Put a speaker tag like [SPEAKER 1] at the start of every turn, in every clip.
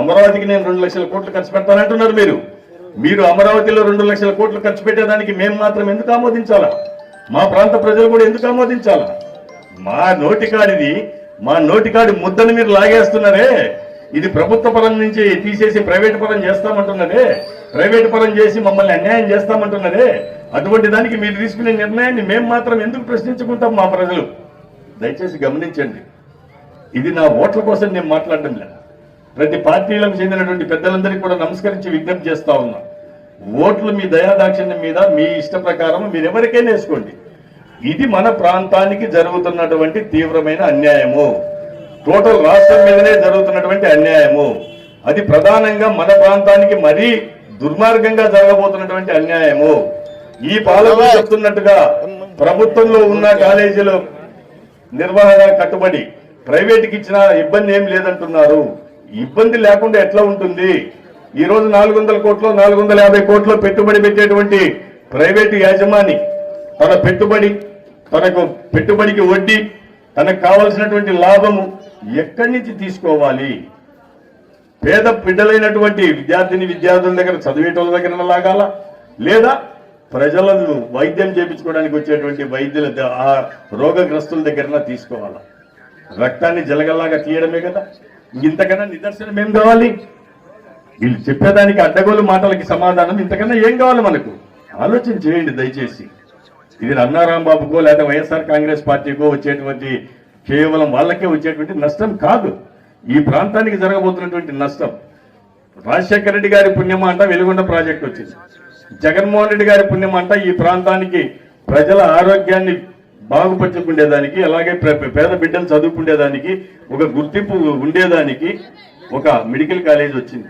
[SPEAKER 1] అమరావతికి నేను 2 లక్షల కోట్లు ఖర్చు పెడతానంటున్నారు మీరు అమరావతిలో 2 లక్షల కోట్లు ఖర్చు పెట్టేదానికి మేము మాత్రం ఎందుకు ఆమోదించాలా? మా ప్రాంత ప్రజలు కూడా ఎందుకు ఆమోదించాలా? మా నోటికాడి ముద్దను మీరు లాగేస్తున్నారే. ఇది ప్రభుత్వ పరం నుంచి తీసేసి ప్రైవేట్ పరం చేస్తామంటున్నదే, ప్రైవేట్ పరం చేసి మమ్మల్ని అన్యాయం చేస్తామంటున్నదే. అటువంటి దానికి మీరు తీసుకునే నిర్ణయాన్ని మేము మాత్రం ఎందుకు ప్రశ్నించుకుంటాం? మా ప్రజలు దయచేసి గమనించండి. ఇది నా ఓట్ల కోసం నేను మాట్లాడడం లేదు. ప్రతి పార్టీలకు చెందినటువంటి పెద్దలందరికీ కూడా నమస్కరించి విజ్ఞప్తి చేస్తా ఉన్నా. ఓట్లు మీ దయాదాక్షిణ్యం మీద మీ ఇష్ట ప్రకారం మీరు ఎవరికైనా వేసుకోండి. ఇది మన ప్రాంతానికి జరుగుతున్నటువంటి తీవ్రమైన అన్యాయము. టోటల్ రాష్ట్రం మీదనే జరుగుతున్నటువంటి అన్యాయము. అది ప్రధానంగా మన ప్రాంతానికి మరీ దుర్మార్గంగా జరగబోతున్నటువంటి అన్యాయము. ఈ పాలకులు చెప్తున్నట్టుగా ప్రభుత్వంలో ఉన్న కాలేజీలో నిర్వహణ కట్టుబడి ప్రైవేట్కి ఇచ్చిన ఇబ్బంది ఏం లేదంటున్నారు. ఇబ్బంది లేకుండా ఎట్లా ఉంటుంది? ఈ రోజు 400 కోట్లు 450 కోట్లు పెట్టుబడి పెట్టేటువంటి ప్రైవేటు యాజమాని తనకు పెట్టుబడికి వడ్డీ, తనకు కావలసినటువంటి లాభము ఎక్కడి నుంచి తీసుకోవాలి? పేద బిడ్డలైనటువంటి విద్యార్థుల దగ్గర, చదివేటోళ్ళ దగ్గర లాగాల, లేదా ప్రజలను వైద్యం చేయించుకోవడానికి వచ్చేటువంటి వైద్యుల ఆ రోగగ్రస్తుల దగ్గర తీసుకోవాలా? రక్తాన్ని జలగల్లాగా తీయడమే కదా. ఇంతకన్నా నిదర్శనం ఏం కావాలి? వీళ్ళు చెప్పేదానికి అడ్డగోలు మాటలకి సమాధానం ఇంతకన్నా ఏం కావాలి మనకు? ఆలోచన చేయండి దయచేసి. ఇది అన్నారాంబాబుకో లేదా వైఎస్ఆర్ కాంగ్రెస్ పార్టీకో వచ్చేటువంటి, కేవలం వాళ్ళకే వచ్చేటువంటి నష్టం కాదు, ఈ ప్రాంతానికి జరగబోతున్నటువంటి నష్టం. రాజశేఖర రెడ్డి గారి పుణ్యమా అంట వెలుగొండ ప్రాజెక్ట్ వచ్చింది. జగన్మోహన్ రెడ్డి గారి పుణ్యమా అంట ఈ ప్రాంతానికి ప్రజల ఆరోగ్యాన్ని బాగుపరుచుకునేదానికి, అలాగే పేద బిడ్డలు చదువుకునేదానికి, ఒక గుర్తింపు ఉండేదానికి ఒక మెడికల్ కాలేజ్ వచ్చింది.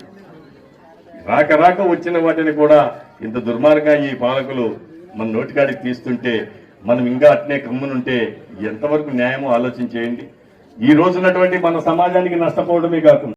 [SPEAKER 1] రాక వచ్చిన వాటిని కూడా ఇంత దుర్మార్గంగా ఈ పాలకులు మన నోటికాడికి తీస్తుంటే మనం ఇంకా అట్నే కమ్మునుంటే ఎంతవరకు న్యాయమో ఆలోచన చేయండి. ఈ రోజున్నటువంటి మన సమాజానికి నష్టపోవడమే కాకుండా